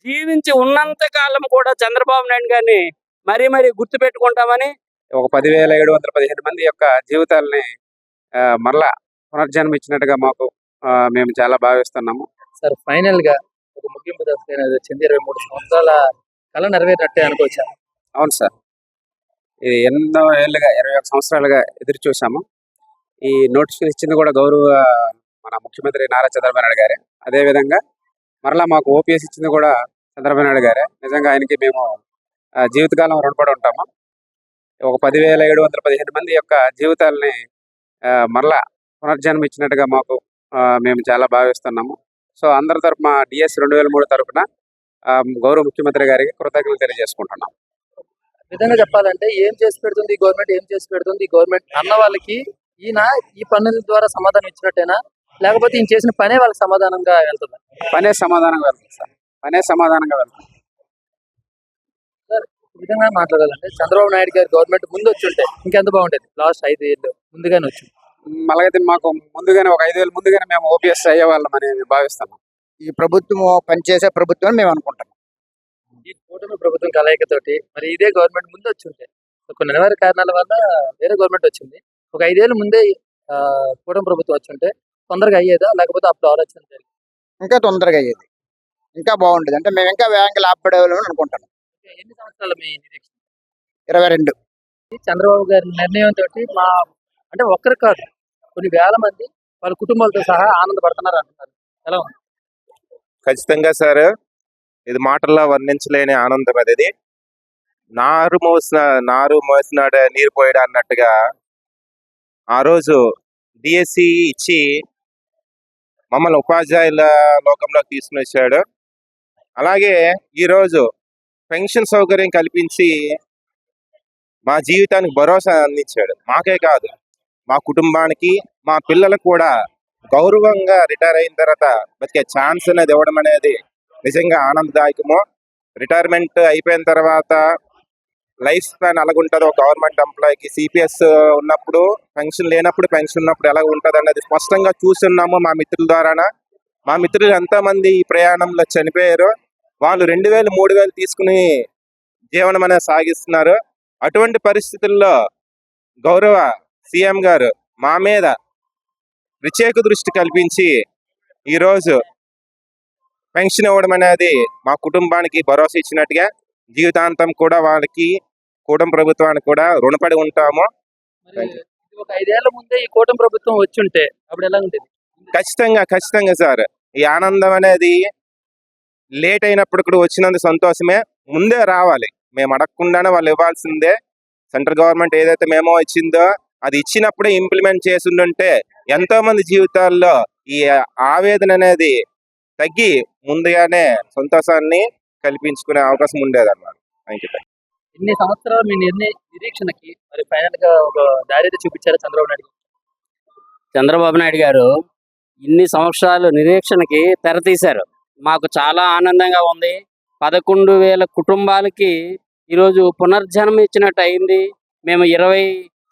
జీవించి ఉన్నంత కాలం కూడా చంద్రబాబు నాయుడు గారిని మరీ మరీ గుర్తు పెట్టుకుంటామని ఒక 10,715 మంది యొక్క జీవితాలని మరలా పునర్జన్మ ఇచ్చినట్టుగా మాకు మేము చాలా భావిస్తున్నాము. సార్ ఫైనల్ గా ఒక ముగింపు దశ అనేది వచ్చింది. 23 సంవత్సరాల కళ నెరవేరినట్టే అనుకోవచ్చా? అవును సార్, ఇది ఎన్నో ఏళ్ళుగా 21 సంవత్సరాలుగా ఎదురు చూసాము. ఈ నోటిఫికేషన్ ఇచ్చింది కూడా గౌరవ మన ముఖ్యమంత్రి నారా చంద్రబాబు నాయుడు గారే. అదేవిధంగా మరలా మాకు ఓపీఎస్ ఇచ్చింది కూడా చంద్రబాబు నాయుడు గారే. నిజంగా ఆయనకి మేము జీవితకాలం రుణపడి ఉంటాము. ఒక 10,715 మంది యొక్క జీవితాలని మరలా పునర్జన్మ ఇచ్చినట్టుగా మాకు మేము చాలా భావిస్తున్నాము. సో అందరి తరఫున డిఎస్ 2003 తరఫున గౌరవ ముఖ్యమంత్రి గారికి కృతజ్ఞతలు తెలియజేసుకుంటున్నాం. విధంగా చెప్పాలంటే ఏం చేసి పెడుతుంది ఈ గవర్నమెంట్, ఏం చేసి పెడుతుంది ఈ గవర్నమెంట్ అన్న వాళ్ళకి ఈయన ఈ పన్నుల ద్వారా సమాధానం ఇచ్చినట్టేనా, లేకపోతే ఈయన చేసిన పనే వాళ్ళకి సమాధానంగా వెళ్తుంది? పనే సమాధానంగా వెళ్తుంది సార్, పనే సమాధానంగా వెళ్తుంది. సార్ ఈ విధంగా మాట్లాడాలంటే చంద్రబాబు నాయుడు గారి గవర్నమెంట్ ముందు వచ్చి ఉంటే ఇంకెంత బాగుండేది? లాస్ట్ 5 ఏళ్ళు ముందుగానే వచ్చి అలాగైతే మాకు ముందుగానే ఒక 5 ఏళ్ళు ముందుగానే మేము ఓపీఎస్ అయ్యేవాళ్ళం అని భావిస్తున్నాం. ఈ ప్రభుత్వం పనిచేసే ప్రభుత్వం అని మేము అనుకుంటాం. ఈ కూటమి ప్రభుత్వం కలయికతోటి మరి ఇదే గవర్నమెంట్ ముందు వచ్చి ఉంటే, కొన్ని అనివార్య కారణాల వల్ల వేరే గవర్నమెంట్ వచ్చింది, ఒక 5 ఏళ్ళు ముందే కూటమి ప్రభుత్వం వచ్చి ఉంటే తొందరగా అయ్యేదా, లేకపోతే అప్పుడు ఆలోచన జరిగింది? ఇంకా తొందరగా అయ్యేది, ఇంకా బాగుండేది. అంటే మేము ఇంకా వేగంగా లాభపడేవాళ్ళని అనుకుంటాను. ఎన్ని సంవత్సరాలు మీ నిరీక్షణ? 22. చంద్రబాబు గారి నిర్ణయం తోటి మా అంటే ఒక్కరు కాదు కొన్ని వేల మంది వాళ్ళ కుటుంబాలతో సహా ఆనందపడుతున్నారు అంటున్నారు. ఎలా ఉంది? ఖచ్చితంగా సార్, ఇది మాటల్లో వర్ణించలేని ఆనందం అది. నారు మోసినాడు నీరు పోయాడు అన్నట్టుగా ఆ రోజు డిఎస్సి ఇచ్చి మమ్మల్ని ఉపాధ్యాయుల లోకంలోకి తీసుకుని వచ్చాడు. అలాగే ఈరోజు పెన్షన్ సౌకర్యం కల్పించి మా జీవితానికి భరోసా అందించాడు. మాకే కాదు, మా కుటుంబానికి, మా పిల్లలకు కూడా గౌరవంగా రిటైర్ అయిన తర్వాత బతికే ఛాన్స్ అనేది ఇవ్వడం అనేది నిజంగా ఆనందదాయకము. రిటైర్మెంట్ అయిపోయిన తర్వాత లైఫ్ స్పాన్ ఎలాగుంటుందో గవర్నమెంట్ ఎంప్లాయీకి, సిపిఎస్ ఉన్నప్పుడు పెన్షన్ లేనప్పుడు, పెన్షన్ ఉన్నప్పుడు ఎలా ఉంటుంది అన్నది స్పష్టంగా చూస్తున్నాము మా మిత్రుల ద్వారాన. మా మిత్రులు ఎంతోమంది ఈ ప్రయాణంలో చనిపోయారు. వాళ్ళు 2,000, 3,000 తీసుకుని జీవనం అనేది సాగిస్తున్నారు. అటువంటి పరిస్థితుల్లో గౌరవ సీఎం గారు మా మీద ప్రత్యేక దృష్టి కల్పించి ఈరోజు పెన్షన్ ఇవ్వడం అనేది మా కుటుంబానికి భరోసా ఇచ్చినట్టుగా, జీవితాంతం కూడా వాళ్ళకి, కూటమి ప్రభుత్వానికి కూడా రుణపడి ఉంటాము. ఒక 5 ఏళ్ల ముందే ఈ కూటమి ప్రభుత్వం వచ్చి ఉంటే అప్పుడు ఎలా ఉండేది? ఖచ్చితంగా సార్, ఈ ఆనందం అనేది లేట్ అయినప్పుడు కూడా వచ్చినందుకు సంతోషమే. ముందే రావాలి, మేము అడగకుండానే వాళ్ళు ఇవ్వాల్సిందే. సెంట్రల్ గవర్నమెంట్ ఏదైతే మేమో ఇచ్చిందో అది ఇచ్చినప్పుడే ఇంప్లిమెంట్ చేసి ఉంటే ఎంతో మంది జీవితాల్లో ఈ ఆవేదన అనేది తగ్గి ముందుగానే సంతోషాన్ని కల్పించుకునే అవకాశం ఉండేది అన్నమాట. Thank you. ఇన్ని సంవత్సరాలు మీ నిరీక్షణకి మరి ఫైనల్ గా ఒక దారి చూపించారు చంద్రబాబు నాయుడు గారు ఇన్ని సంవత్సరాలు నిరీక్షణకి తెరతీశారు. మాకు చాలా ఆనందంగా ఉంది. 11,000 కుటుంబాలకి ఈరోజు పునర్జన్మ ఇచ్చినట్టు అయింది. మేము 20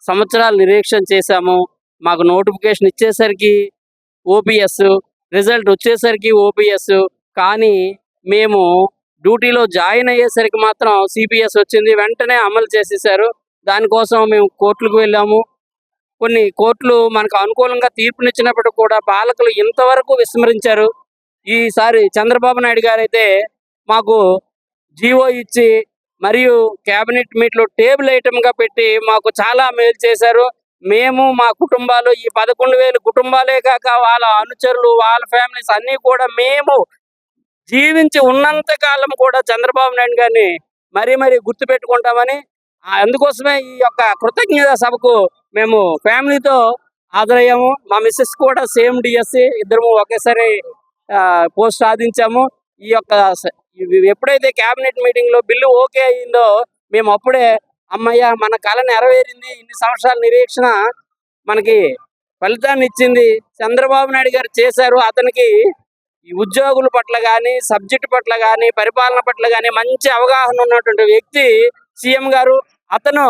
సంవత్సరాలు నిరీక్షణ చేశాము. మాకు నోటిఫికేషన్ ఇచ్చేసరికి ఓపీఎస్, రిజల్ట్ వచ్చేసరికి ఓపీఎస్, కానీ మేము డ్యూటీలో జాయిన్ అయ్యేసరికి మాత్రం సిపిఎస్ వచ్చింది. వెంటనే అమలు చేసేసారు. దానికోసం మేము కోర్టులకు వెళ్ళాము. కొన్ని కోర్టులు మనకు అనుకూలంగా తీర్పునిచ్చినప్పటికీ కూడా పాలకులు ఇంతవరకు విస్మరించారు. ఈసారి చంద్రబాబు నాయుడు గారు అయితే మాకు జీవో ఇచ్చి మరియు క్యాబినెట్ మీట్లో టేబుల్ ఐటమ్గా పెట్టి మాకు చాలా మేలు చేశారు. మేము మా కుటుంబాలు, ఈ 11,000 కుటుంబాలే కాక వాళ్ళ అనుచరులు, వాళ్ళ ఫ్యామిలీస్ అన్నీ కూడా మేము జీవించి ఉన్నంత కాలం కూడా చంద్రబాబు నాయుడు గారిని మరీ మరీ గుర్తు పెట్టుకుంటామని, అందుకోసమే ఈ యొక్క కృతజ్ఞత సభకు మేము ఫ్యామిలీతో హాజరయ్యాము. మా మిస్సెస్ కూడా సేమ్ డిఎస్సి, ఇద్దరము ఒకేసారి పోస్ట్ సాధించాము. ఈ యొక్క ఎప్పుడైతే క్యాబినెట్ మీటింగ్ లో బిల్లు ఓకే అయిందో మేము అప్పుడే అమ్మయ్య మన కళ నెరవేరింది, ఇన్ని సంవత్సరాల నిరీక్షణ మనకి ఫలితాన్ని ఇచ్చింది, చంద్రబాబు నాయుడు గారు చేశారు. అతనికి ఈ ఉద్యోగుల పట్ల కానీ, సబ్జెక్టు పట్ల కానీ, పరిపాలన పట్ల కానీ మంచి అవగాహన ఉన్నటువంటి వ్యక్తి సీఎం గారు. అతను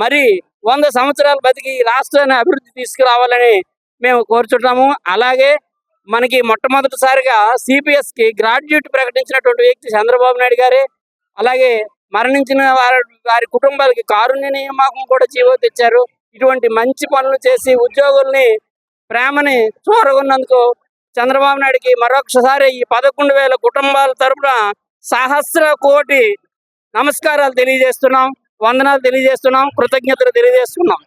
మరి 100 సంవత్సరాలు బతికి రాష్ట్రాన్ని అభివృద్ధి తీసుకురావాలని మేము కోరుచుంటాము. అలాగే మనకి మొట్టమొదటిసారిగా సిపిఎస్కి గ్రాడ్యుయేట్ ప్రకటించినటువంటి వ్యక్తి చంద్రబాబు నాయుడు గారే. అలాగే మరణించిన వారి కుటుంబాలకి కారుణ్య నియామకం కూడా జీవో తెచ్చారు. ఇటువంటి మంచి పనులు చేసి ఉద్యోగుల్ని ప్రేమని చూరగొన్నందుకు చంద్రబాబు నాయుడుకి మరొకసారి ఈ 11,000 కుటుంబాల తరపున సహస్ర కోటి నమస్కారాలు తెలియజేస్తున్నాం, వందనాలు తెలియజేస్తున్నాం, కృతజ్ఞతలు తెలియజేస్తున్నాం.